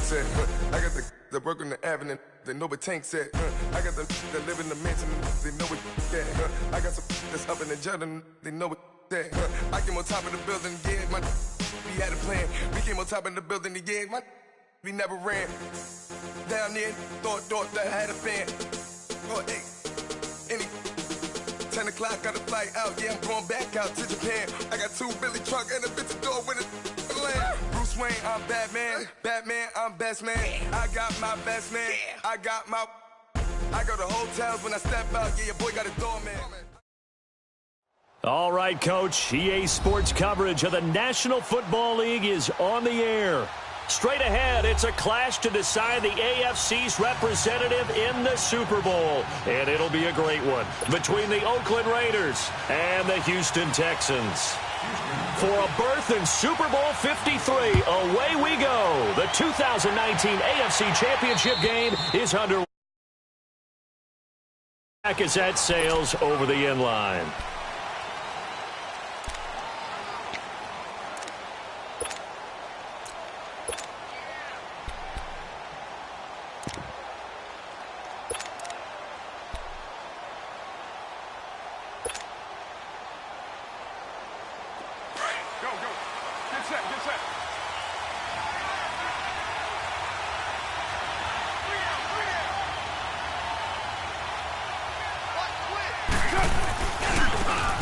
said. I got the work on the avenue, they know what Tank said. I got the that live in the mansion, they know what that. I got some that's up in the jungle, they know what that. I came on top of the building, yeah, we had a plan. We came on top of the building, yeah, we never ran. Down there, thought that I had a fan. Oh, hey, 10 o'clock, got a flight out, yeah, I'm going back out to Japan. I got 2 Billy truck and a bitch door with a land. Bruce Wayne, I'm Batman. Batman, I'm best man. I got my best man. I go to hotels when I step out, yeah, your boy got a doorman. All right, Coach, EA Sports coverage of the National Football League is on the air. Straight ahead, it's a clash to decide the AFC's representative in the Super Bowl. And it'll be a great one between the Oakland Raiders and the Houston Texans. For a berth in Super Bowl 53, away we go. The 2019 AFC Championship game is underway. Back as that sails over the end line.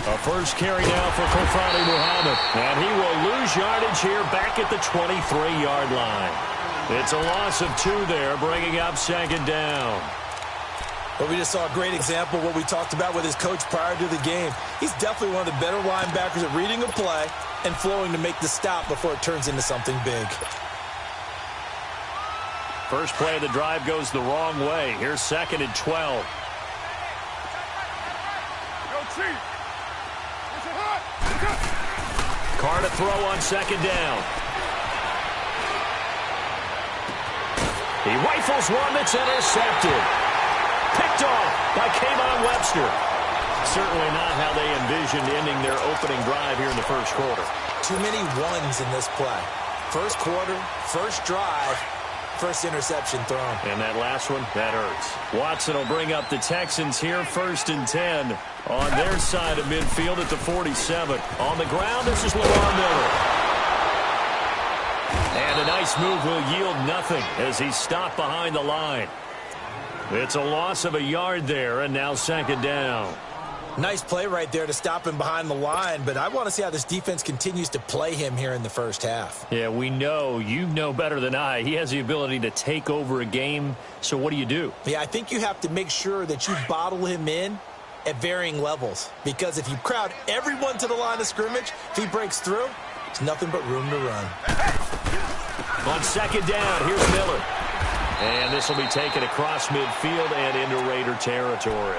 A first carry now for Kofani Muhammad, and he will lose yardage here back at the 23-yard line. It's a loss of 2 there, bringing up second down. Well, we just saw a great example of what we talked about with his coach prior to the game. He's definitely one of the better linebackers at reading a play and flowing to make the stop before it turns into something big. First play of the drive goes the wrong way. Here's second and 12. Carr to throw on second down. He rifles one that's intercepted. Picked off by Kayvon Webster. Certainly not how they envisioned ending their opening drive here in the first quarter. Too many ones in this play. First quarter, first drive, first interception thrown. And that last one, that hurts. Watson will bring up the Texans here, first and 10 on their side of midfield at the 47. On the ground, this is Lamar Miller. And a nice move will yield nothing as he's stopped behind the line. It's a loss of a yard there, and now second down. Nice play right there to stop him behind the line, but I want to see how this defense continues to play him here in the first half. Yeah, we know. You know better than I. He has the ability to take over a game, so what do you do? Yeah, I think you have to make sure that you bottle him in at varying levels, because if you crowd everyone to the line of scrimmage, if he breaks through, there's nothing but room to run. On second down, here's Miller. And this will be taken across midfield and into Raider territory.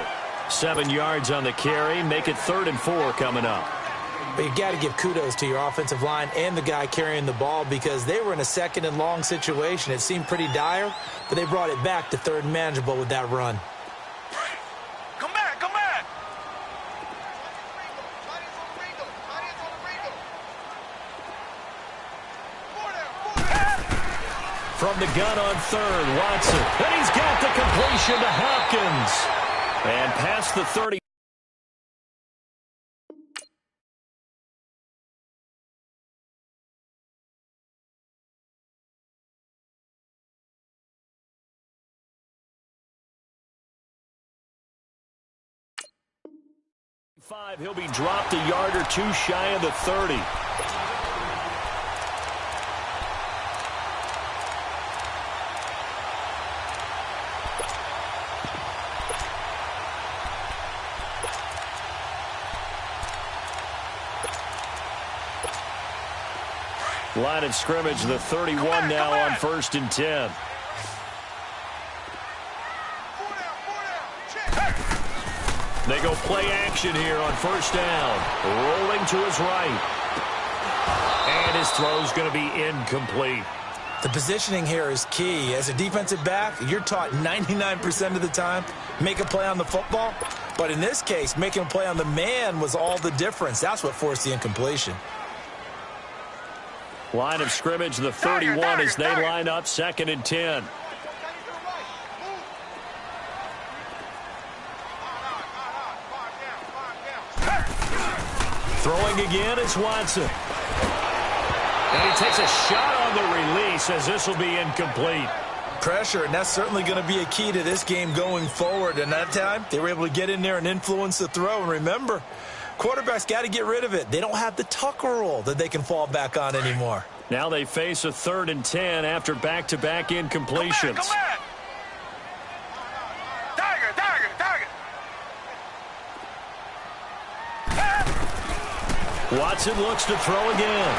7 yards on the carry. Make it 3rd and 4 coming up. But you got to give kudos to your offensive line and the guy carrying the ball, because they were in a second and long situation. It seemed pretty dire, but they brought it back to 3rd and manageable with that run. Come back, come back. From the gun on 3rd, Watson. And he's got the completion to Hopkins. And past the 30. He'll be dropped a yard or 2 shy of the 30. Line of scrimmage, the 31 now on 1st and 10. They go play action here on 1st down. Rolling to his right. And his throw's going to be incomplete. The positioning here is key. As a defensive back, you're taught 99% of the time, make a play on the football. But in this case, making a play on the man was all the difference. That's what forced the incompletion. Line of scrimmage, the 31 as they line up 2nd and 10. Throwing again, it's Watson. And he takes a shot on the release as this will be incomplete. Pressure, and that's certainly going to be a key to this game going forward. And that time, they were able to get in there and influence the throw. And remember, quarterbacks got to get rid of it. They don't have the Tucker rule that they can fall back on anymore. Now they face a 3rd and 10 after back-to-back incompletions. Come back. Watson looks to throw again.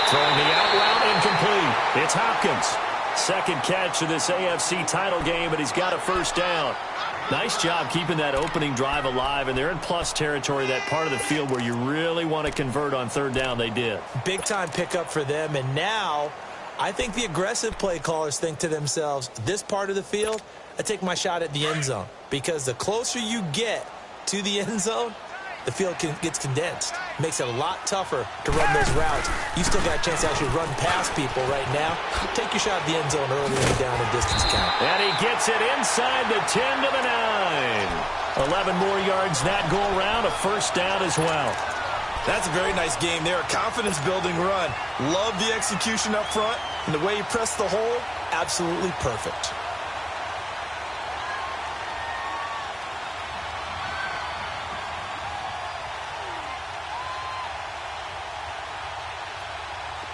Throwing the out route, incomplete. It's Hopkins. 2nd catch of this AFC title game, but he's got a 1st down. Nice job keeping that opening drive alive, and they're in plus territory, that part of the field where you really want to convert on 3rd down. They did. Big-time pickup for them, and now I think the aggressive play callers think to themselves, this part of the field, I take my shot at the end zone, because the closer you get to the end zone, the field gets condensed. Makes it a lot tougher to run those routes. You still got a chance to actually run past people right now. Take your shot at the end zone early in the down and distance count. And he gets it inside the 10 to the 9. 11 more yards that go around, a 1st down as well. That's a very nice game there. A confidence-building run. Love the execution up front. And the way he pressed the hole, absolutely perfect.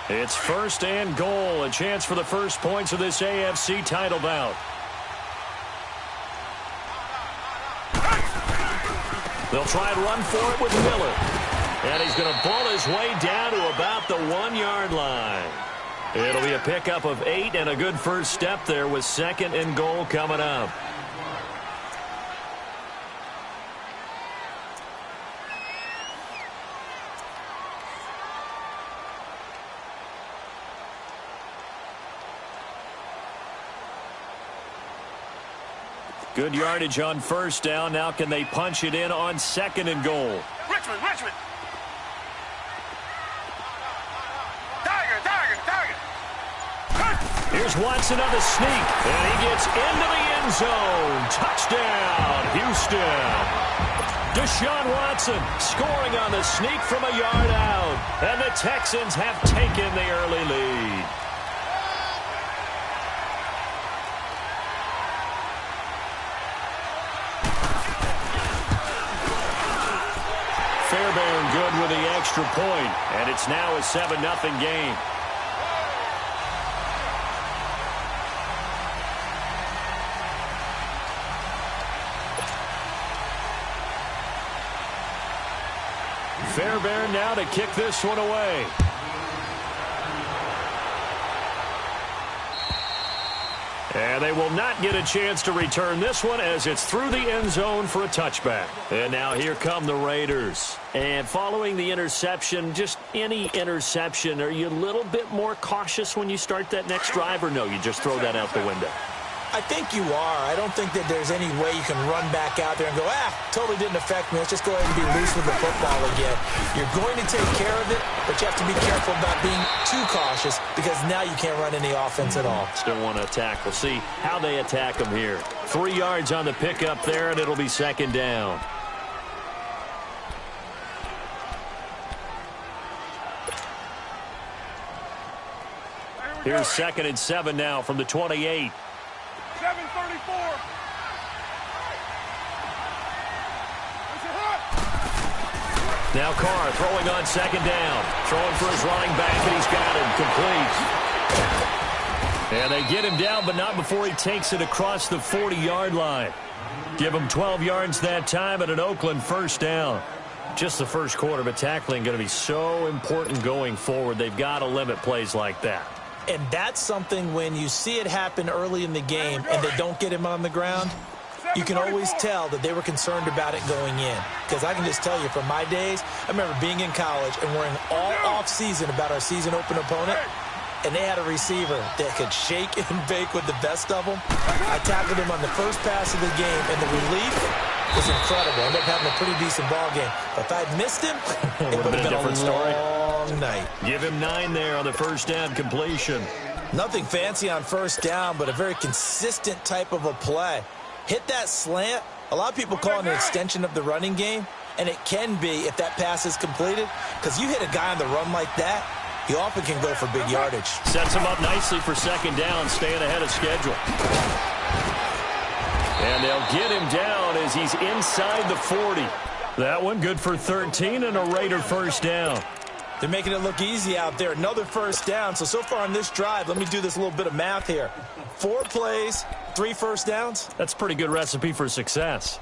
It's 1st and goal, a chance for the first points of this AFC title bout. They'll try and run for it with Miller. And he's going to ball his way down to about the 1-yard line. It'll be a pickup of 8 and a good first step there with 2nd and goal coming up. Good yardage on 1st down. Now can they punch it in on 2nd and goal? Richmond. Here's Watson on the sneak, and he gets into the end zone. Touchdown, Houston. Deshaun Watson scoring on the sneak from a yard out, and the Texans have taken the early lead. Fairbairn good with the extra point, and it's now a 7-0 game. Fairbairn now to kick this one away. And they will not get a chance to return this one as it's through the end zone for a touchback. And now here come the Raiders. And following the interception, just any interception, are you a little bit more cautious when you start that next drive, or no, you just throw that out the window? I think you are. I don't think that there's any way you can run back out there and go, totally didn't affect me. Let's just go ahead and be loose with the football again. You're going to take care of it, but you have to be careful about being too cautious because now you can't run any offense at all. Still want to attack. We'll see how they attack them here. 3 yards on the pickup there, and it'll be 2nd down. Here's 2nd and 7 now from the 28. 7:34. Now Carr throwing on 2nd down. Throwing for his running back, and he's got him complete. And they get him down, but not before he takes it across the 40-yard line. Give him 12 yards that time and an Oakland 1st down. Just the first quarter, but tackling going to be so important going forward. They've got to limit plays like that. And that's something when you see it happen early in the game and they don't get him on the ground, you can always tell that they were concerned about it going in. Because I can just tell you from my days, I remember being in college and worrying all off-season about our season open opponent, and they had a receiver that could shake and bake with the best of them. I tackled him on the first pass of the game, and the relief was incredible. I ended up having a pretty decent ball game. But if I had missed him, it would have been a different story. long night. Give him 9 there on the first down completion. Nothing fancy on first down, but a very consistent type of a play. Hit that slant. A lot of people call it an extension of the running game, and it can be if that pass is completed, because you hit a guy on the run like that, he often can go for big yardage. Sets him up nicely for second down, staying ahead of schedule. And they'll get him down as he's inside the 40. That one good for 13 and a Raider first down. They're making it look easy out there. Another first down. So far on this drive, let me do this little bit of math here. 4 plays, 3 first downs. That's a pretty good recipe for success.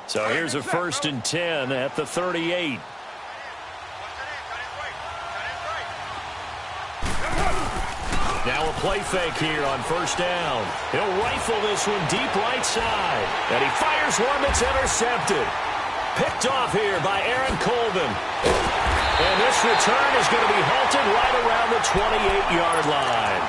So here's a 1st and 10 at the 38. Now a play fake here on first down. He'll rifle this one deep right side. And he fires one that's intercepted. Picked off here by Aaron Colvin. And this return is going to be halted right around the 28-yard line.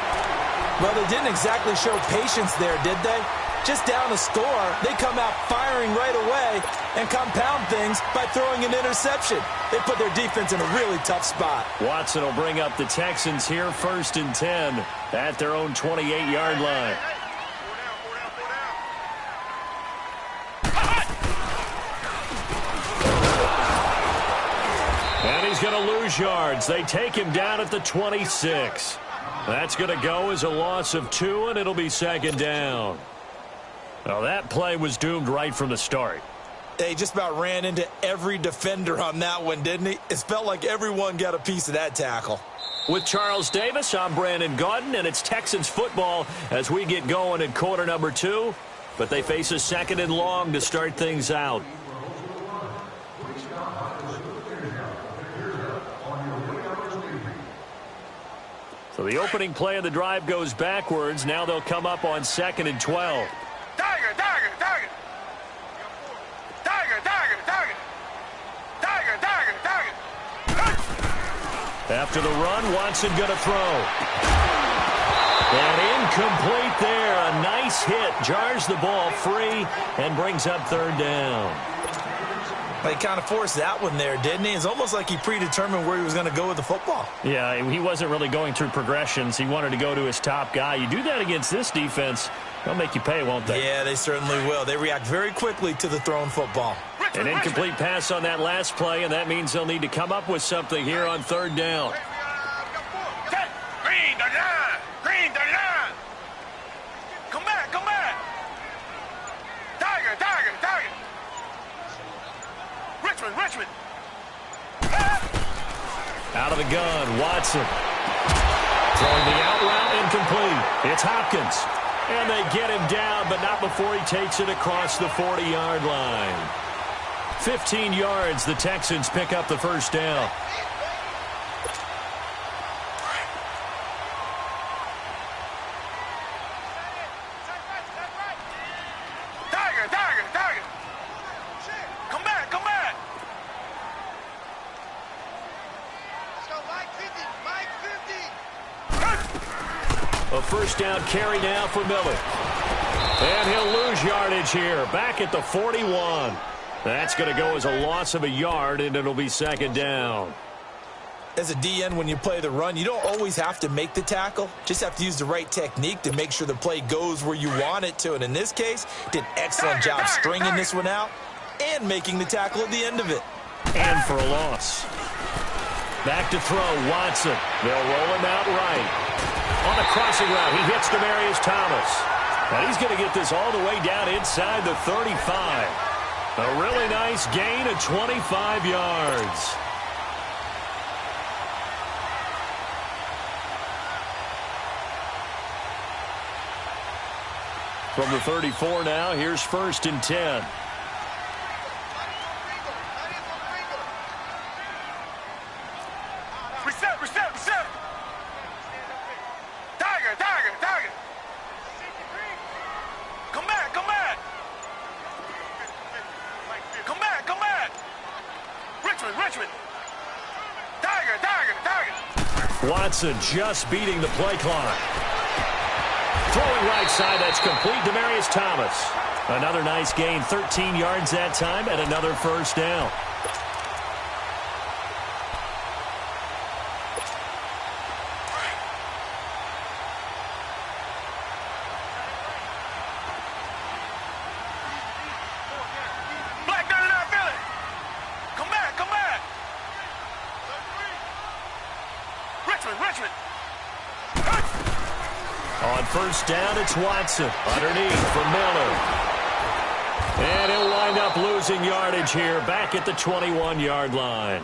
Well, they didn't exactly show patience there, did they? Just down a score, they come out firing right away and compound things by throwing an interception. They put their defense in a really tough spot. Watson will bring up the Texans here, 1st and 10 at their own 28-yard line. And he's going to lose yards. They take him down at the 26. That's going to go as a loss of 2, and it'll be second down. Well, that play was doomed right from the start. They just about ran into every defender on that one, didn't he? It felt like everyone got a piece of that tackle. With Charles Davis, I'm Brandon Gaudin, and it's Texans football as we get going in quarter number 2. But they face a 2nd and long to start things out. So the opening play of the drive goes backwards. Now they'll come up on 2nd and 12. After the run, Watson going to throw. And incomplete there. A nice hit. Jars the ball free and brings up 3rd down. He kind of forced that one there, didn't he? It's almost like he predetermined where he was going to go with the football. Yeah, he wasn't really going through progressions. He wanted to go to his top guy. You do that against this defense, they'll make you pay, won't they? Yeah, they certainly will. They react very quickly to the thrown football. An incomplete pass on that last play, and that means they'll need to come up with something here on 3rd down. Green, come back. Tiger. Richmond. Out of the gun, Watson. Throwing the out route, incomplete. It's Hopkins. And they get him down, but not before he takes it across the 40-yard line. 15 yards, the Texans pick up the first down. Tiger. Come back. A first down carry now for Miller. And he'll lose yardage here. Back at the 41. That's going to go as a loss of a yard, and it'll be second down. As a DN, when you play the run, you don't always have to make the tackle. Just have to use the right technique to make sure the play goes where you want it to. And in this case, did an excellent job stringing this one out and making the tackle at the end of it. And for a loss. Back to throw, Watson. They'll roll him out right. On the crossing route, he hits Demaryius Thomas. And he's going to get this all the way down inside the 35. A really nice gain of 25 yards. From the 34 now, here's 1st and 10. Reset. Tiger. Come back. Richmond. Tiger. Watson just beating the play clock. Throwing right side, that's complete. Demaryius Thomas. Another nice gain, 13 yards that time, and another first down. On first down, it's Watson. Underneath for Miller. And he'll wind up losing yardage here back at the 21-yard line.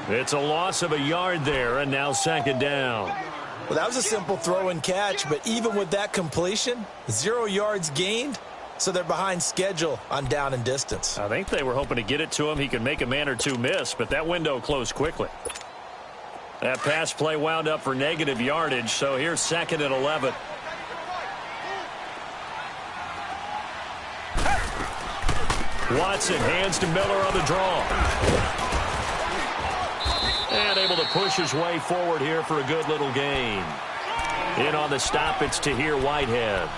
It's a loss of a yard there, and now second down. Well, that was a simple throw and catch, but even with that completion, 0 yards gained, so they're behind schedule on down and distance. I think they were hoping to get it to him. He could make a man or two miss, but that window closed quickly. That pass play wound up for negative yardage, so here's second and 11. Watson hands to Miller on the draw. And able to push his way forward here for a good little gain. In on the stop, it's Tahir Whitehead.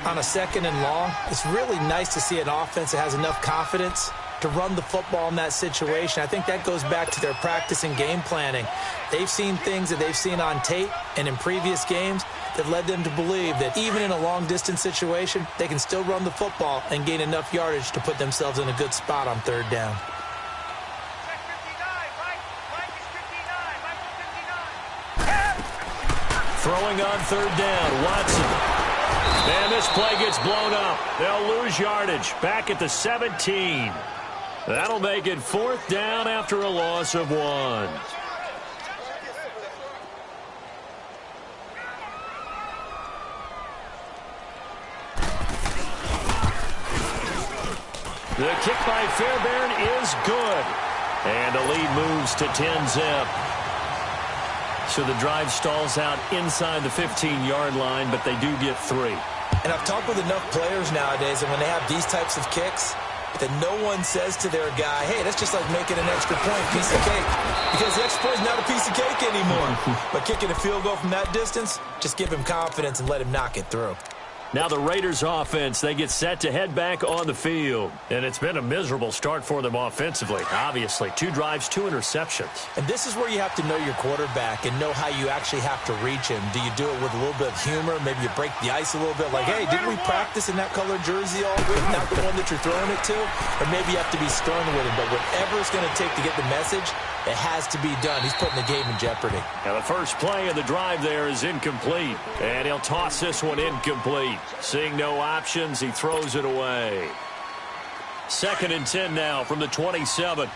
On a second and long, it's really nice to see an offense that has enough confidence to run the football in that situation. I think that goes back to their practice and game planning. They've seen things that they've seen on tape and in previous games that led them to believe that even in a long-distance situation, they can still run the football and gain enough yardage to put themselves in a good spot on third down. Throwing on third down, Watson. And this play gets blown up. They'll lose yardage back at the 17. That'll make it fourth down after a loss of 1. The kick by Fairbairn is good. And the lead moves to 10-zip. So the drive stalls out inside the 15-yard line, but they do get 3. And I've talked with enough players nowadays, and when they have these types of kicks, that no one says to their guy, hey, that's just like making an extra point, piece of cake. Because the extra point is not a piece of cake anymore. But kicking a field goal from that distance, just give him confidence and let him knock it through. Now the Raiders offense, they get set to head back on the field. And it's been a miserable start for them offensively, obviously. 2 drives, 2 interceptions. And this is where you have to know your quarterback and know how you actually have to reach him. Do you do it with a little bit of humor? Maybe you break the ice a little bit like, hey, didn't we practice in that colored jersey all week? Not the one that you're throwing it to? Or maybe you have to be stern with him. But whatever it's going to take to get the message, it has to be done. He's putting the game in jeopardy. Now the first play of the drive there is incomplete. And he'll toss this one incomplete. Seeing no options, he throws it away. Second and 10 now from the 27.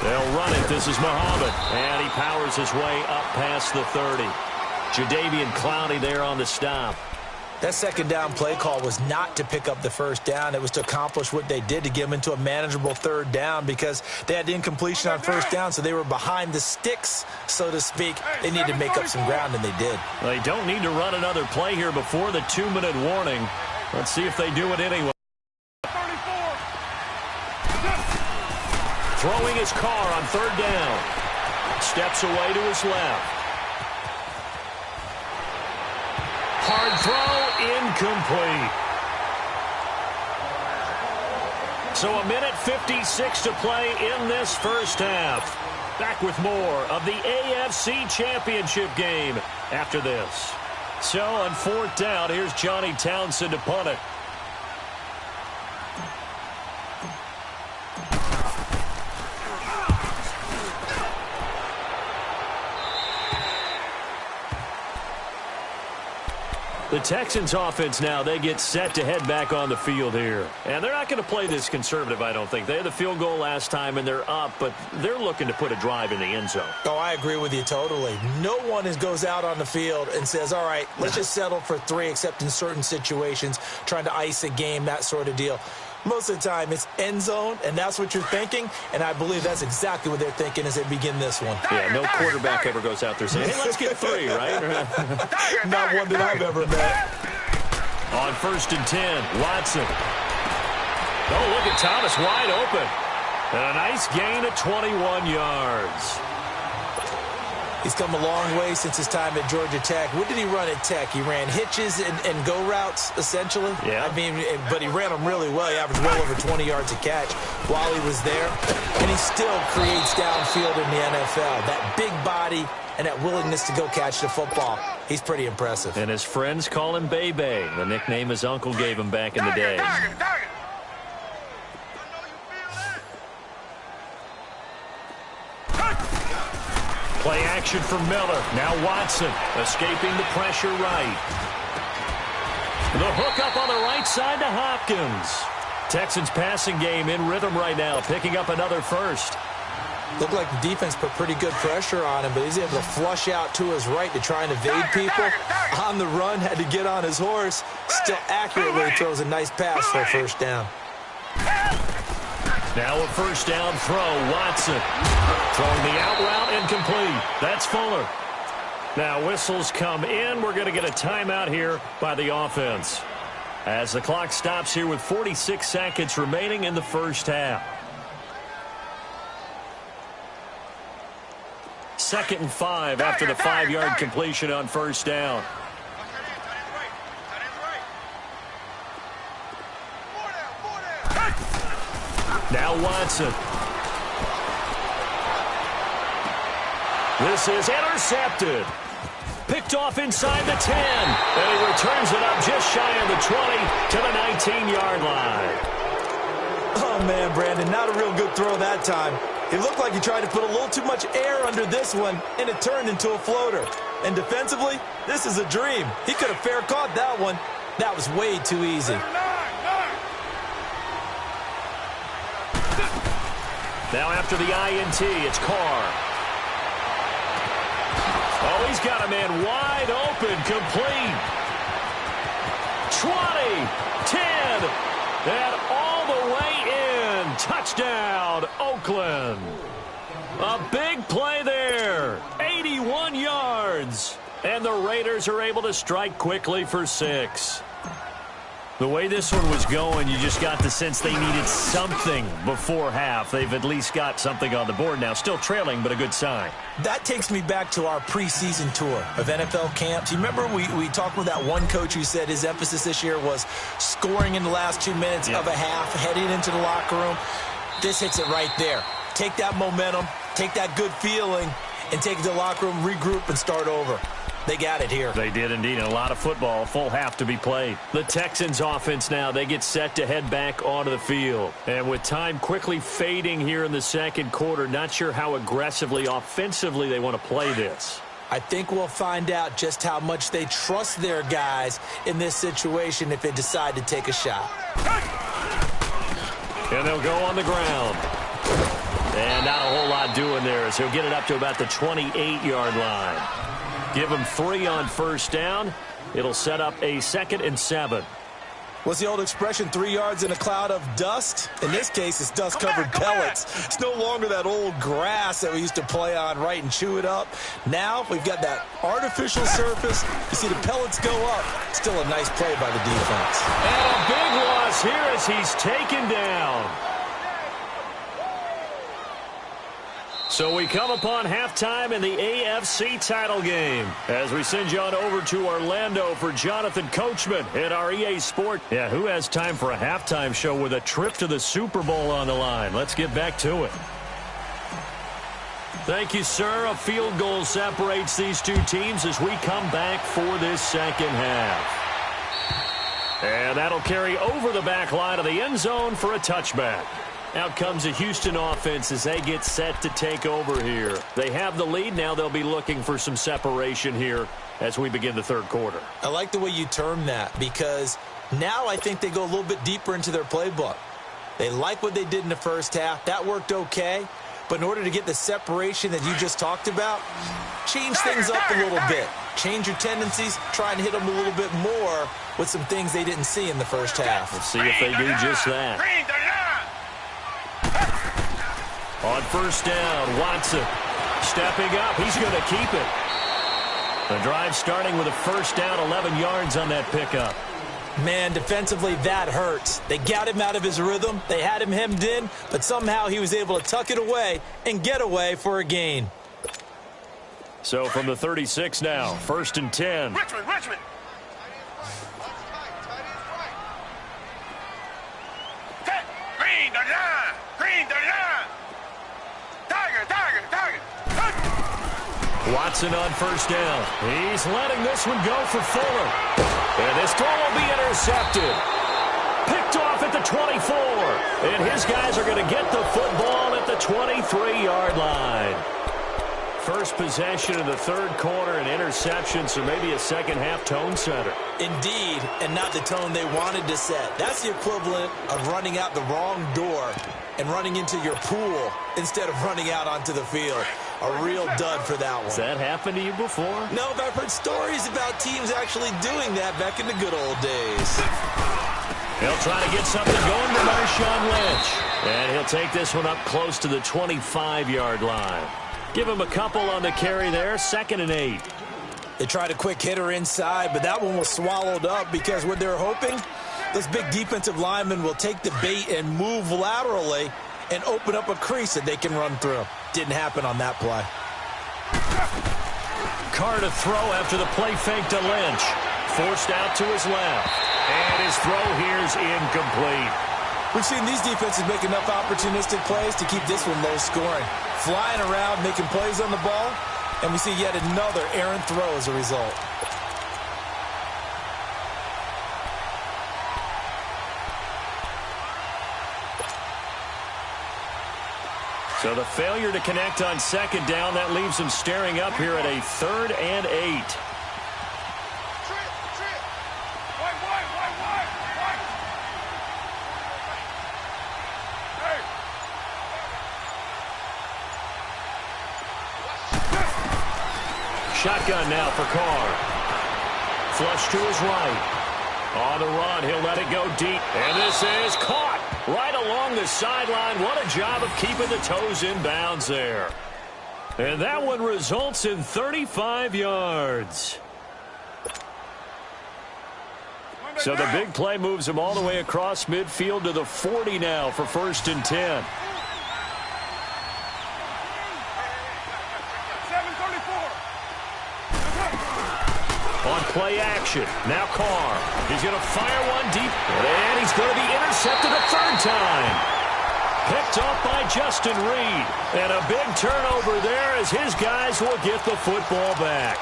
They'll run it. This is Muhammad. And he powers his way up past the 30. Jadeveon Clowney there on the stop. That second down play call was not to pick up the first down. It was to accomplish what they did to get them into a manageable third down because they had the incompletion on first down, so they were behind the sticks, so to speak. They needed to make up some ground, and they did. They don't need to run another play here before the 2-minute warning. Let's see if they do it anyway. Throwing his car on third down. Steps away to his left. Hard throw, incomplete. So a minute 56 to play in this first half. Back with more of the AFC Championship game after this. So on fourth down, here's Johnny Townsend to punt it. The Texans offense now, they get set to head back on the field here. And they're not going to play this conservative, I don't think. They had the field goal last time, and they're up, but they're looking to put a drive in the end zone. Oh, I agree with you totally. No one goes out on the field and says, all right, let's just settle for 3, except in certain situations, trying to ice a game, that sort of deal. Most of the time, it's end zone, and that's what you're thinking, and I believe that's exactly what they're thinking as they begin this one. Yeah, no quarterback ever goes out there saying, hey, let's get 3, right? Not one that I've ever met. On first and 10, Watson. Oh, look at Thomas wide open. And a nice gain of 21 yards. He's come a long way since his time at Georgia Tech. What did he run at Tech? He ran hitches and go routes, essentially. Yeah. I mean, but he ran them really well. He averaged well over 20 yards a catch while he was there. And he still creates downfield in the NFL. That big body and that willingness to go catch the football. He's pretty impressive. And his friends call him Bebe, the nickname his uncle gave him back in the day. Play action for Miller. Now Watson escaping the pressure right. The hook up on the right side to Hopkins. Texans passing game in rhythm right now, picking up another first. Looked like the defense put pretty good pressure on him, but he's able to flush out to his right to try and evade people. On the run, had to get on his horse. Still accurately throws a nice pass for a first down. Now a first down throw, Watson. Throwing the out route incomplete. That's Fuller. Now whistles come in. We're going to get a timeout here by the offense, as the clock stops here with 46 seconds remaining in the first half. 2nd and 5 after the 5-yard completion on first down. Now Watson. This is intercepted. Picked off inside the 10. And he returns it up just shy of the 20 to the 19-yard line. Oh, man, Brandon, not a real good throw that time. It looked like he tried to put a little too much air under this one, and it turned into a floater. And defensively, this is a dream. He could have fair caught that one. That was way too easy. Now after the INT, it's Carr. Oh, he's got a man wide open, complete. 20, 10, and all the way in. Touchdown, Oakland. A big play there. 81 yards. And the Raiders are able to strike quickly for 6. The way this one was going, you just got the sense they needed something before half. They've at least got something on the board now. Still trailing, but a good sign. That takes me back to our preseason tour of NFL camps. You remember we talked with that one coach who said his emphasis this year was scoring in the last 2 minutes of a half, heading into the locker room. This hits it right there. Take that momentum, take that good feeling, and take it to the locker room, regroup, and start over. They got it here. They did indeed. A lot of football, full half to be played. The Texans offense now, they get set to head back onto the field. And with time quickly fading here in the second quarter, not sure how aggressively, offensively they want to play this. I think we'll find out just how much they trust their guys in this situation if they decide to take a shot. And they'll go on the ground. And not a whole lot doing there as he'll get it up to about the 28-yard line. Give him 3 on first down. It'll set up a 2nd and 7. What's the old expression, 3 yards in a cloud of dust? In this case, it's dust-covered pellets. It's no longer that old grass that we used to play on, right, and chew it up. Now we've got that artificial surface. You see the pellets go up. Still a nice play by the defense. And a big loss here as he's taken down. So we come upon halftime in the AFC title game as we send you on over to Orlando for Jonathan Coachman at our EA Sport. Yeah, who has time for a halftime show with a trip to the Super Bowl on the line? Let's get back to it. Thank you, sir. A field goal separates these two teams as we come back for this second half. And that'll carry over the back line of the end zone for a touchback. Out comes the Houston offense as they get set to take over here. They have the lead. Now they'll be looking for some separation here as we begin the third quarter. I like the way you term that because now I think they go a little bit deeper into their playbook. They like what they did in the first half. That worked okay. But in order to get the separation that you just talked about, change things up a little bit. Change your tendencies. Try and hit them a little bit more with some things they didn't see in the first half. Let's see if they do just that. On first down, Watson stepping up. He's going to keep it. The drive starting with a first down, 11 yards on that pickup. Man, defensively, that hurts. They got him out of his rhythm. They had him hemmed in, but somehow he was able to tuck it away and get away for a gain. So from the 36 now, 1st and 10. Richmond. Green, 39. Green, 39. Tiger. Watson on 1st down. He's letting this one go for Fuller. And this throw will be intercepted. Picked off at the 24. And his guys are going to get the football at the 23-yard line. First possession of the 3rd quarter, an interception, so maybe a second-half tone setter. Indeed, and not the tone they wanted to set. That's the equivalent of running out the wrong door and running into your pool instead of running out onto the field. A real dud for that one. Has that happened to you before? No, but I've heard stories about teams actually doing that back in the good old days. He'll try to get something going to Marshawn Lynch. And he'll take this one up close to the 25-yard line. Give him a couple on the carry there, 2nd and 8. They tried a quick hitter inside, but that one was swallowed up because what they're hoping, those big defensive linemen will take the bait and move laterally and open up a crease that they can run through. Didn't happen on that play. Carr to throw after the play fake to Lynch. Forced out to his left. And his throw here's incomplete. We've seen these defenses make enough opportunistic plays to keep this one low scoring. Flying around, making plays on the ball, and we see yet another errant throw as a result. So the failure to connect on 2nd down, that leaves him staring up here at a 3rd and 8. Shotgun now for Carr. Flush to his right. On the run, he'll let it go deep. And this is caught right along the sideline. What a job of keeping the toes in bounds there. And that one results in 35 yards. So the big play moves him all the way across midfield to the 40 now for 1st and 10. On play action. Now Carr. He's going to fire one deep. And he's going to be intercepted a 3rd time. Picked off by Justin Reed. And a big turnover there as his guys will get the football back.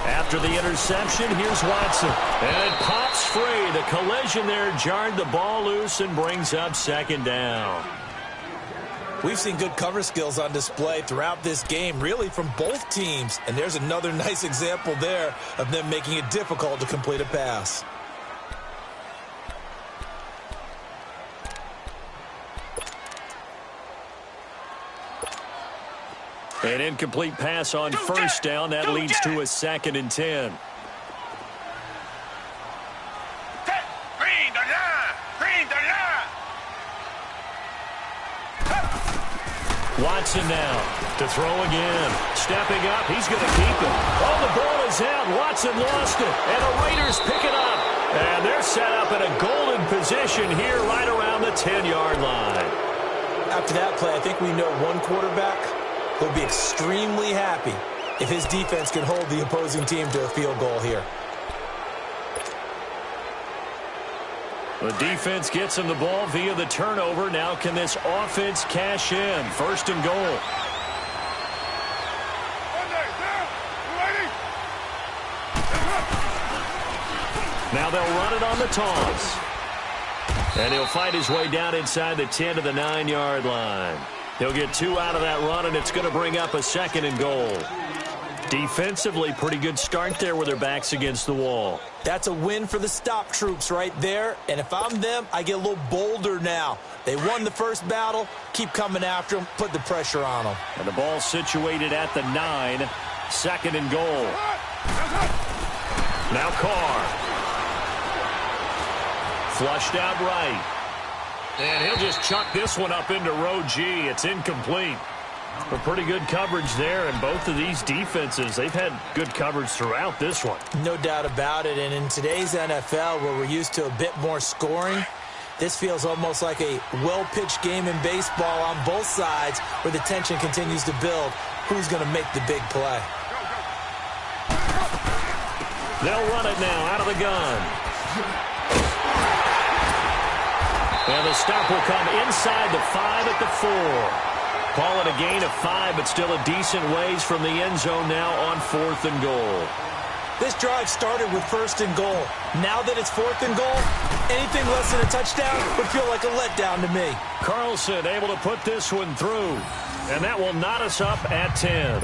After the interception, here's Watson. And it pops free. The collision there jarred the ball loose and brings up 2nd down. We've seen good cover skills on display throughout this game, really from both teams. And there's another nice example there of them making it difficult to complete a pass. An incomplete pass on 1st down. That leads to a 2nd and 10. Watson now to throw again. Stepping up. He's going to keep it. Oh, the ball is out. Watson lost it. And the Raiders pick it up. And they're set up in a golden position here right around the 10-yard line. After that play, I think we know one quarterback will be extremely happy if his defense can hold the opposing team to a field goal here. The defense gets him the ball via the turnover. Now can this offense cash in? 1st and goal. Now they'll run it on the toss. And he'll fight his way down inside the 10 to the 9-yard line. He'll get 2 out of that run, and it's going to bring up a 2nd and goal. Defensively, pretty good start there with their backs against the wall. That's a win for the stop troops right there. And if I'm them, I get a little bolder now. They won the first battle. Keep coming after them. Put the pressure on them. And the ball situated at the 9. 2nd and goal. Now Carr. Flushed out right. And he'll just chuck this one up into row G. It's incomplete. A pretty good coverage there, and both of these defenses, they've had good coverage throughout this one. No doubt about it, and in today's NFL, where we're used to a bit more scoring, this feels almost like a well-pitched game in baseball on both sides where the tension continues to build. Who's going to make the big play? They'll run it now out of the gun. And the stop will come inside the 5 at the 4. Call it a gain of 5, but still a decent ways from the end zone now on 4th and goal. This drive started with 1st and goal. Now that it's 4th and goal, anything less than a touchdown would feel like a letdown to me. Carlson able to put this one through, and that will knot us up at 10.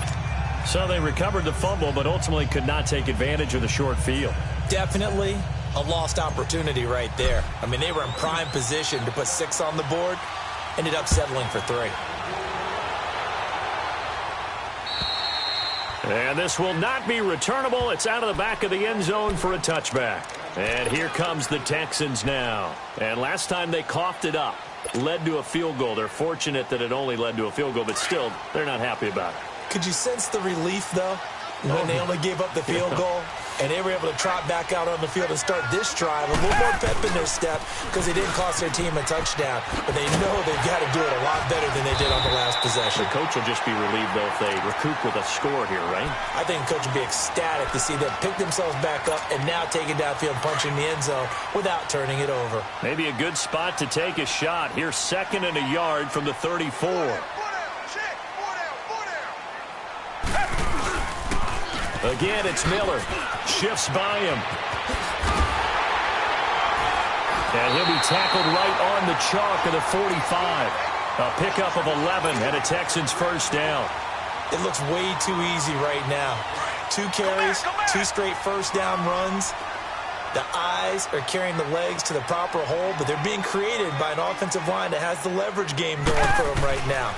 So they recovered the fumble, but ultimately could not take advantage of the short field. Definitely a lost opportunity right there. I mean, they were in prime position to put 6 on the board, ended up settling for 3. And this will not be returnable. It's out of the back of the end zone for a touchback. And here comes the Texans now. And last time they coughed it up, led to a field goal. They're fortunate that it only led to a field goal, but still, they're not happy about it. Could you sense the relief, though, when they only gave up the field goal? And they were able to trot back out on the field and start this drive. A little more pep in their step because they didn't cost their team a touchdown. But they know they've got to do it a lot better than they did on the last possession. The coach will just be relieved, though, if they recoup with a score here, right? I think the coach will be ecstatic to see them pick themselves back up and now take it downfield, punching the end zone without turning it over. Maybe a good spot to take a shot. Here's 2nd and a yard from the 34. Again, it's Miller. Shifts by him. And he'll be tackled right on the chalk of the 45. A pickup of 11 and a Texans first down. It looks way too easy right now. 2 carries, 2 straight first down runs. The eyes are carrying the legs to the proper hole, but they're being created by an offensive line that has the leverage game going for them right now.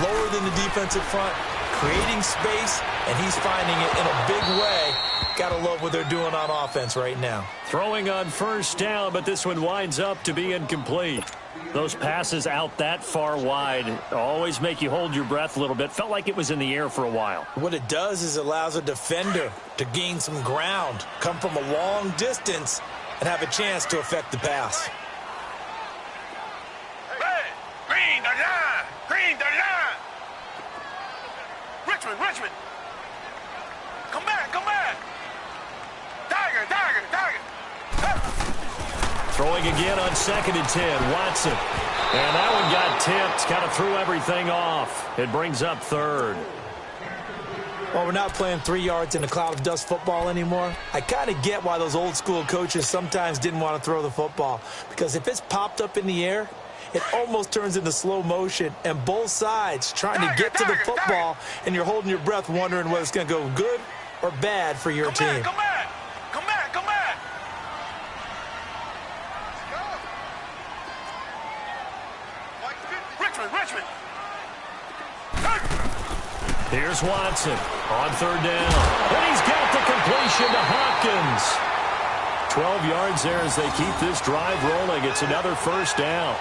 Lower than the defensive front, creating space, and he's finding it in a big way. Gotta love what they're doing on offense right now. Throwing on first down, but this one winds up to be incomplete. Those passes out that far wide always make you hold your breath a little bit. Felt like it was in the air for a while. What it does is it allows a defender to gain some ground, come from a long distance, and have a chance to affect the pass. Hey, green the line! Green the line! Richmond! Come back! Tiger! Throwing again on 2nd and 10. Watson. And that one got tipped. Kind of threw everything off. It brings up 3rd. Well, we're not playing 3 yards in a cloud of dust football anymore. I kind of get why those old school coaches sometimes didn't want to throw the football. Because if it's popped up in the air, it almost turns into slow motion. And both sides trying to get to the football, and you're holding your breath wondering whether it's going to go good or bad for your team. Come back! Richmond! Here's Watson on 3rd down. And he's got the completion to Hopkins. 12 yards there as they keep this drive rolling. It's another first down.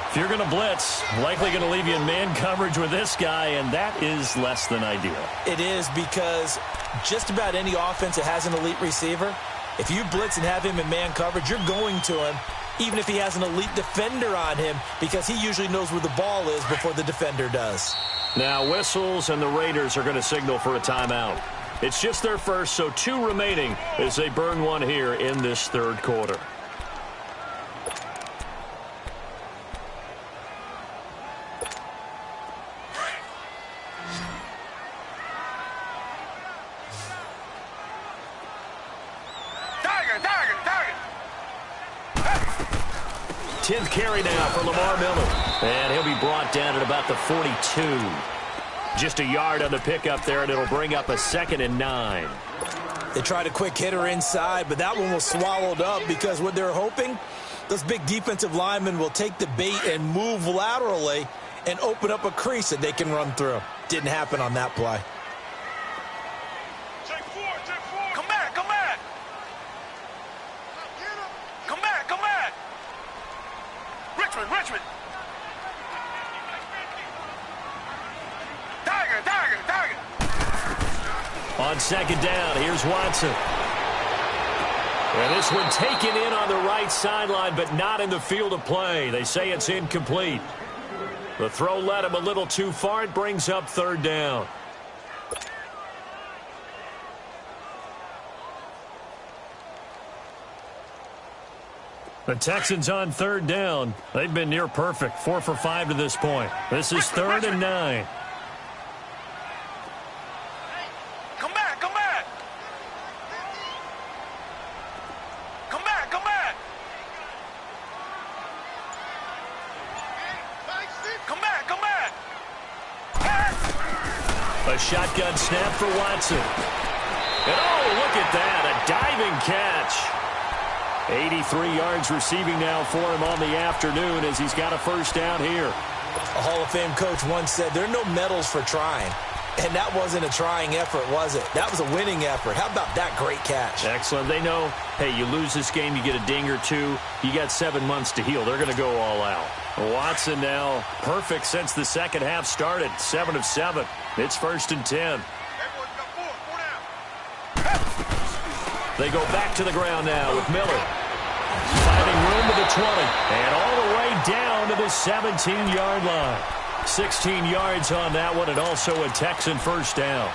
If you're going to blitz, likely going to leave you in man coverage with this guy, and that is less than ideal. It is, because just about any offense that has an elite receiver, if you blitz and have him in man coverage, you're going to him, even if he has an elite defender on him, because he usually knows where the ball is before the defender does. Now whistles, and the Raiders are going to signal for a timeout. It's just their first, so 2 remaining as they burn one here in this 3rd quarter. Tiger! 10th carry now for Lamar Miller. And he'll be brought down at about the 42. Just a yard on the pickup there, and it'll bring up a 2nd and 9. They tried a quick hitter inside, but that one was swallowed up because what they're hoping, those big defensive linemen will take the bait and move laterally and open up a crease that they can run through. Didn't happen on that play. Check 4! Come back! Richmond! On second down, here's Watson. And this one taken in on the right sideline, but not in the field of play. They say it's incomplete. The throw led him a little too far. It brings up third down. The Texans on third down. They've been near perfect, 4 for 5 to this point. This is 3rd and 9. Come back, come back. Come back, come back. Come back, come back. A shotgun snap for Watson. And oh, look at that, a diving catch. 83 yards receiving now for him on the afternoon as he's got a first down here. A Hall of Fame coach once said there are no medals for trying. And that wasn't a trying effort, was it? That was a winning effort. How about that great catch? Excellent. They know, hey, you lose this game, you get a ding or two. You got 7 months to heal. They're going to go all out. Watson now perfect since the second half started. 7 of 7. It's 1st and 10. They go back to the ground now with Miller. Finding room to the 20. And all the way down to the 17-yard line. 16 yards on that one, and also a Texan first down.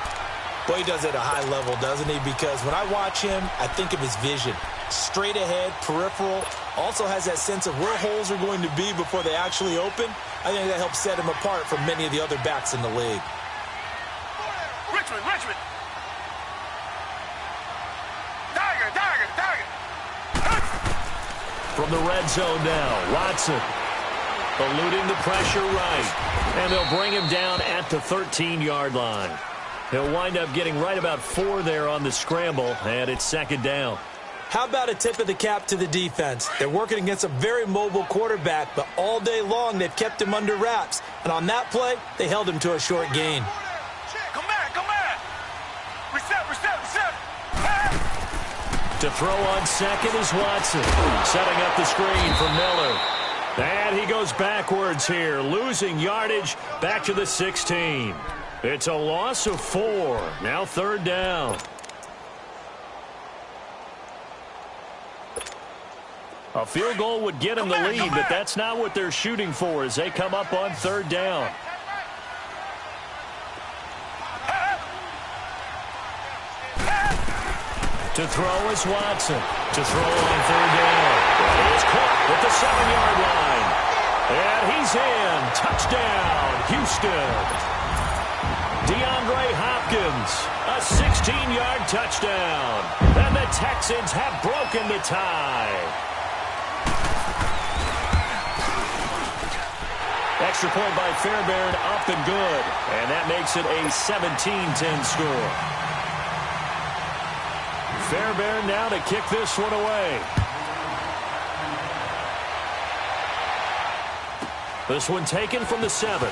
Boy, he does it at a high level, doesn't he? Because when I watch him, I think of his vision. Straight ahead, peripheral. Also has that sense of where holes are going to be before they actually open. I think that helps set him apart from many of the other backs in the league. Richmond. Tiger. From the red zone now, Watson eluding the pressure right. And they'll bring him down at the 13-yard line. He'll wind up getting right about 4 there on the scramble, and it's 2nd down. How about a tip of the cap to the defense? They're working against a very mobile quarterback, but all day long they've kept him under wraps. And on that play, they held him to a short gain. Come back. Reset. To throw on second is Watson. Setting up the screen for Miller. And he goes backwards here, losing yardage back to the 16. It's a loss of 4. Now 3rd down. A field goal would get him the lead, but that's not what they're shooting for as they come up on 3rd down. To throw is Watson. To throw on 3rd down. He is caught at the 7-yard line. And he's in. Touchdown, Houston. DeAndre Hopkins, a 16-yard touchdown. And the Texans have broken the tie. Extra point by Fairbairn, up and good. And that makes it a 17-10 score. Fairbairn now to kick this one away. This one taken from the 7.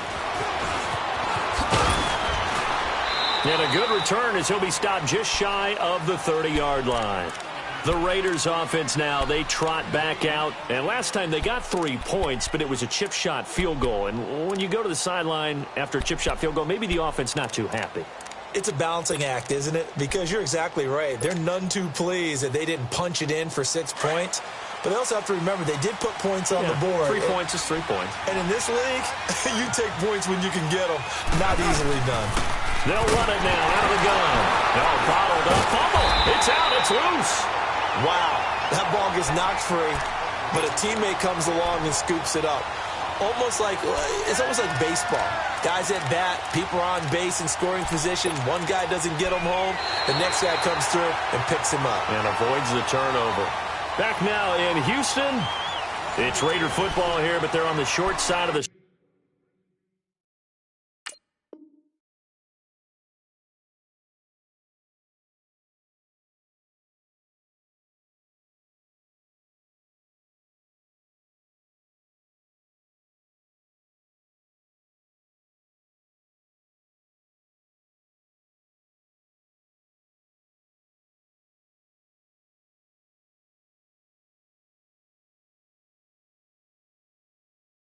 And a good return as he'll be stopped just shy of the 30-yard line. The Raiders offense now, they trot back out. And last time they got 3 points, but it was a chip shot field goal. And when you go to the sideline after a chip shot field goal, maybe the offense not too happy. It's a balancing act, isn't it? Because you're exactly right. They're none too pleased that they didn't punch it in for 6 points. But they also have to remember they did put points on the board. 3 points is 3 points. And in this league, you take points when you can get them. Not easily done. They'll run it now out of the gun. Now bottled up. Fumble. It's out. It's loose. Wow. That ball gets knocked free, but a teammate comes along and scoops it up. It's almost like baseball. Guys at bat, people are on base in scoring position. One guy doesn't get him home. The next guy comes through and picks him up. And avoids the turnover. Back now in Houston. It's Raider football here, but they're on the short side of the...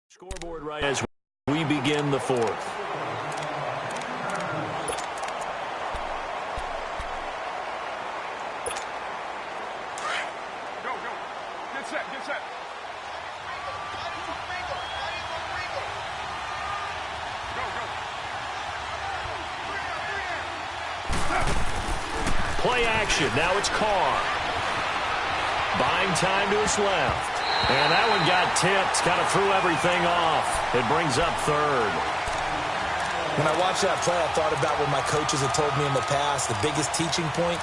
Scoreboard right as we begin the 4th. set, get set. Play action. Now it's Carr. Buying time to his left. And that one got tipped. Kind of threw everything off. It brings up third. When I watched that play, I thought about what my coaches had told me in the past. The biggest teaching point,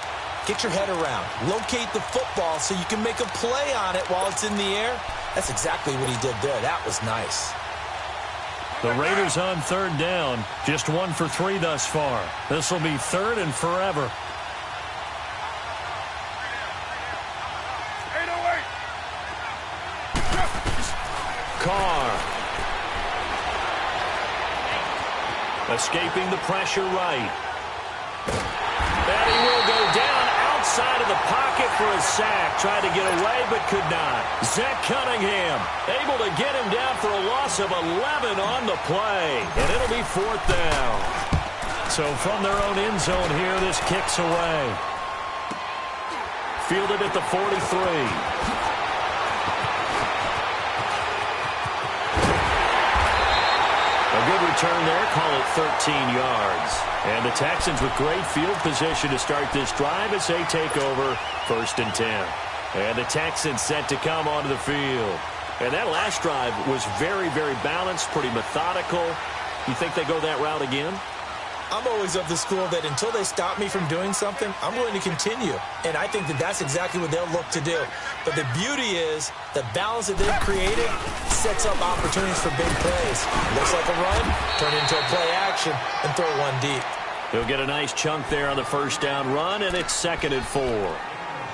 get your head around. Locate the football so you can make a play on it while it's in the air. That's exactly what he did there. That was nice. The Raiders on third down. Just 1 for 3 thus far. This will be third and forever. Carr. Escaping the pressure right. And he will go down outside of the pocket for a sack. Tried to get away but could not. Zach Cunningham able to get him down for a loss of 11 on the play. And it'll be fourth down. So from their own end zone here, this kicks away. Fielded at the 43. Good return there, call it 13 yards. And the Texans with great field position to start this drive as they take over 1st and 10. And the Texans set to come onto the field. And that last drive was very, very balanced, pretty methodical. You think they go that route again? I'm always of the school that until they stop me from doing something, I'm going to continue. And I think that that's exactly what they'll look to do. But the beauty is the balance that they've created sets up opportunities for big plays. Looks like a run, turn into a play action, and throw one deep. He'll get a nice chunk there on the first down run, and it's 2nd and 4.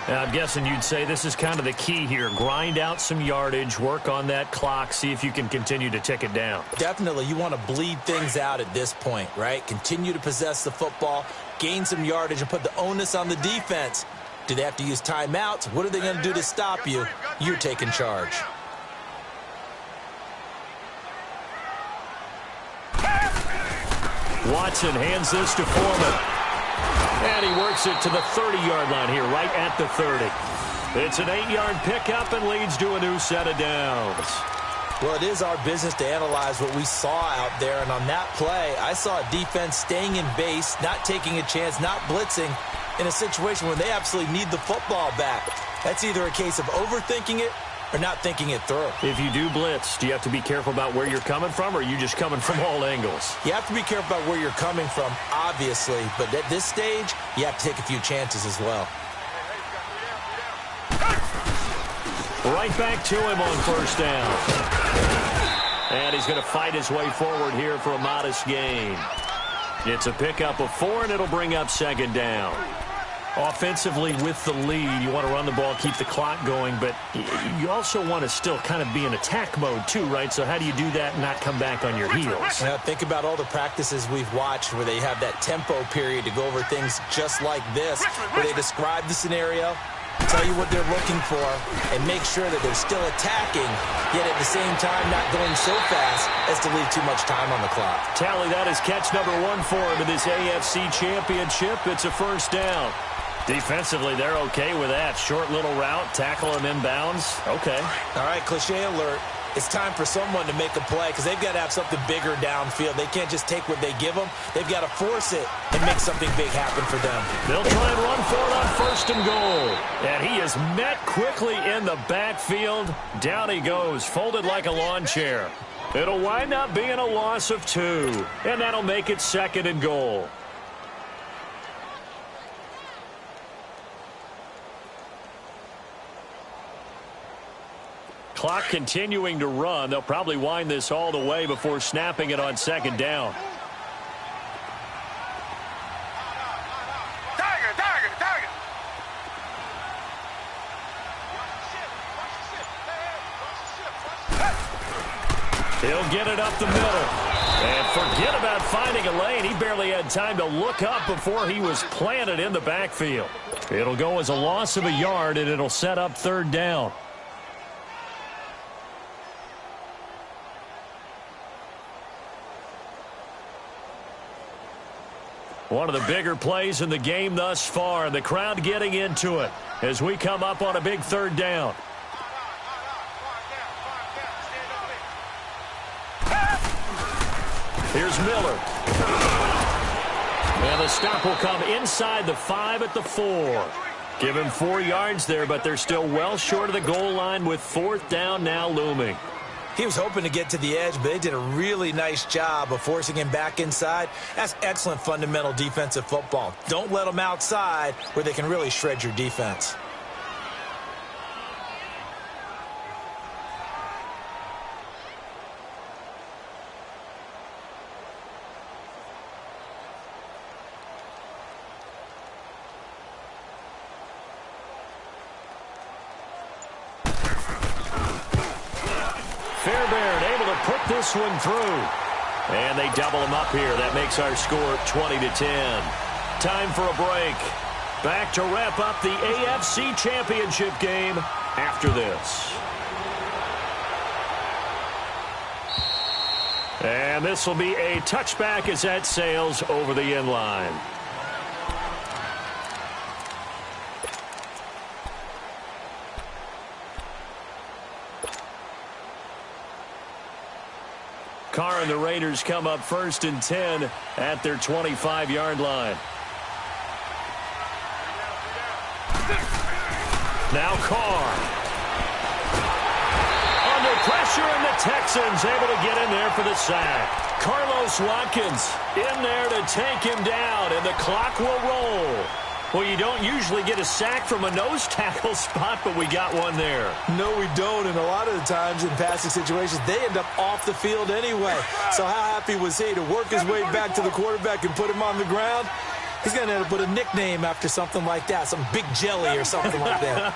Now, I'm guessing you'd say this is kind of the key here. Grind out some yardage, work on that clock, see if you can continue to tick it down. Definitely. You want to bleed things out at this point, right? Continue to possess the football, gain some yardage, and put the onus on the defense. Do they have to use timeouts? What are they going to do to stop you? You're taking charge. Watson hands this to Foreman. And he works it to the 30-yard line here, right at the 30. It's an 8-yard pickup and leads to a new set of downs. Well, it is our business to analyze what we saw out there. And on that play, I saw a defense staying in base, not taking a chance, not blitzing in a situation where they absolutely need the football back. That's either a case of overthinking it or not thinking it through. If you do blitz, do you have to be careful about where you're coming from, or are you just coming from all angles? You have to be careful about where you're coming from, obviously. But at this stage, you have to take a few chances as well. Right back to him on first down. And he's going to fight his way forward here for a modest gain. It's a pickup of 4, and it'll bring up 2nd down. Offensively with the lead, you want to run the ball, keep the clock going, but you also want to still kind of be in attack mode too, right? So how do you do that and not come back on your heels? Now, think about all the practices we've watched where they have that tempo period to go over things just like this, where they describe the scenario, tell you what they're looking for, and make sure that they're still attacking, yet at the same time not going so fast as to leave too much time on the clock. Tally, that is catch number 1 for him in this AFC Championship. It's a first down. Defensively, they're okay with that. Short little route, tackle him inbounds. Okay. All right, cliche alert. It's time for someone to make a play because they've got to have something bigger downfield. They can't just take what they give them. They've got to force it and make something big happen for them. They'll try and run for it on 1st and goal. And he is met quickly in the backfield. Down he goes, folded like a lawn chair. It'll wind up being a loss of 2. And that'll make it 2nd and goal. Clock continuing to run. They'll probably wind this all the way before snapping it on 2nd down. Target. He'll get it up the middle. And forget about finding a lane. He barely had time to look up before he was planted in the backfield. It'll go as a loss of a yard, and it'll set up 3rd down. One of the bigger plays in the game thus far. The crowd getting into it as we come up on a big 3rd down. Here's Miller. And the stop will come inside the 5 at the 4. Give him 4 yards there, but they're still well short of the goal line with 4th down now looming. He was hoping to get to the edge, but they did a really nice job of forcing him back inside. That's excellent fundamental defensive football. Don't let them outside where they can really shred your defense. This one through. And they double him up here. That makes our score 20-10. Time for a break. Back to wrap up the AFC Championship game after this. And this will be a touchback as that sails over the end line. Carr and the Raiders come up 1st and 10 at their 25-yard line. Now Carr. Under pressure, and the Texans able to get in there for the sack. Carlos Watkins in there to take him down, and the clock will roll. Well, you don't usually get a sack from a nose tackle spot, but we got one there. No, we don't, and a lot of the times in passing situations, they end up off the field anyway. So how happy was he to work his way back to the quarterback and put him on the ground? He's going to end up with a nickname after something like that, some Big Jelly or something like that.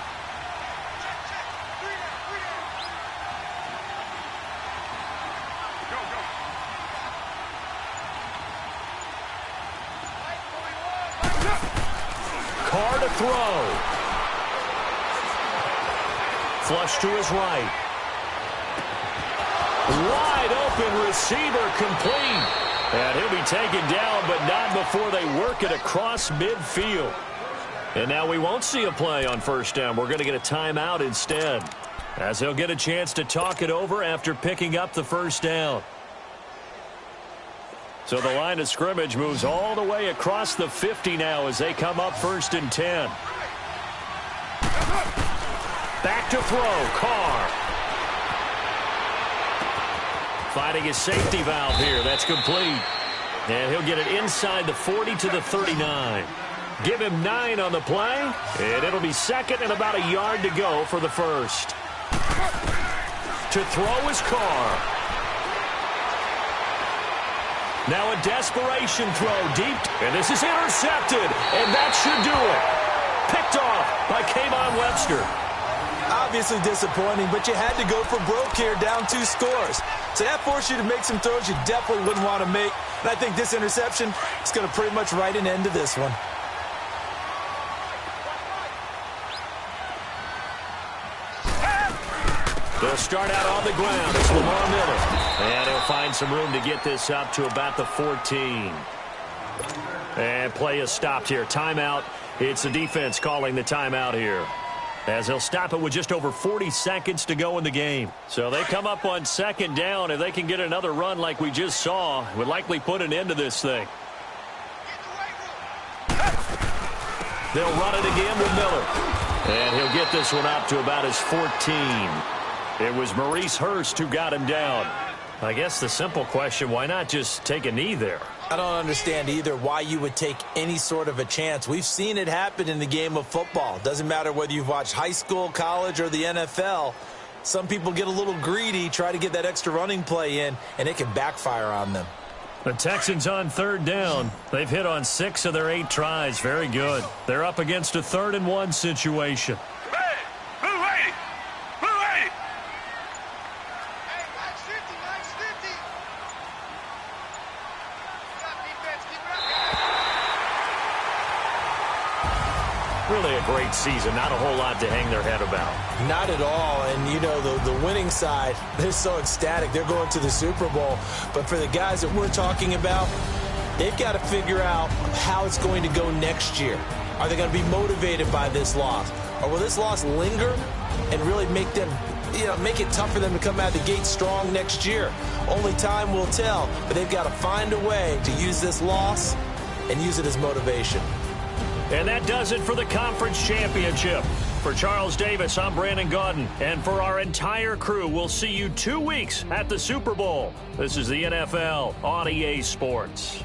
Carr to throw. Flush to his right. Wide open receiver complete. And he'll be taken down, but not before they work it across midfield. And now we won't see a play on 1st down. We're going to get a timeout instead, as he'll get a chance to talk it over after picking up the 1st down. So the line of scrimmage moves all the way across the 50 now as they come up 1st and 10. Back to throw, Carr. Finding his safety valve here. That's complete. And he'll get it inside the 40 to the 39. Give him 9 on the play, and it'll be 2nd and about a yard to go for the 1st. To throw is Carr. Now a desperation throw deep, and this is intercepted, and that should do it. Picked off by Kayvon Webster. Obviously disappointing, but you had to go for broke here, down 2 scores. So that forced you to make some throws you definitely wouldn't want to make. And I think this interception is going to pretty much write an end to this one. They'll start out on the ground. It's Lamar Miller. And he'll find some room to get this up to about the 14. And play is stopped here. Timeout. It's the defense calling the timeout here, as they'll stop it with just over 40 seconds to go in the game. So they come up on 2nd down. If they can get another run like we just saw, would likely put an end to this thing. They'll run it again with Miller. And he'll get this one up to about his 14. It was Maurice Hurst who got him down. I guess the simple question, why not just take a knee there? I don't understand either why you would take any sort of a chance. We've seen it happen in the game of football. Doesn't matter whether you've watched high school, college, or the NFL. Some people get a little greedy, try to get that extra running play in, and it can backfire on them. The Texans on 3rd down. They've hit on 6 of their 8 tries. Very good. They're up against a 3rd and 1 situation. Really a great season. Not a whole lot to hang their head about. Not at all. And, you know, the winning side, they're so ecstatic. They're going to the Super Bowl. But for the guys that we're talking about, they've got to figure out how it's going to go next year. Are they going to be motivated by this loss? Or will this loss linger and really make them make it tough for them to come out of the gate strong next year. Only time will tell, but they've got to find a way to use this loss and use it as motivation. And that does it for the conference championship. For Charles Davis, I'm Brandon Gaudin. And for our entire crew, we'll see you 2 weeks at the Super Bowl. This is the NFL on EA Sports.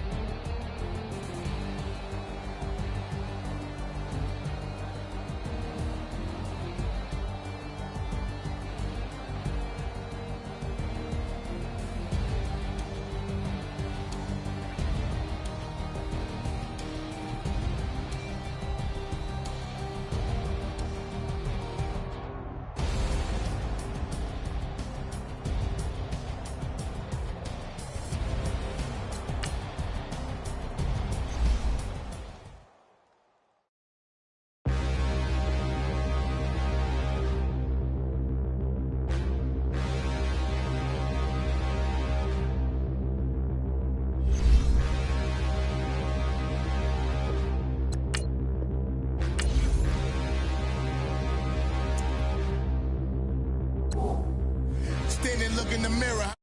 Stand and look in the mirror.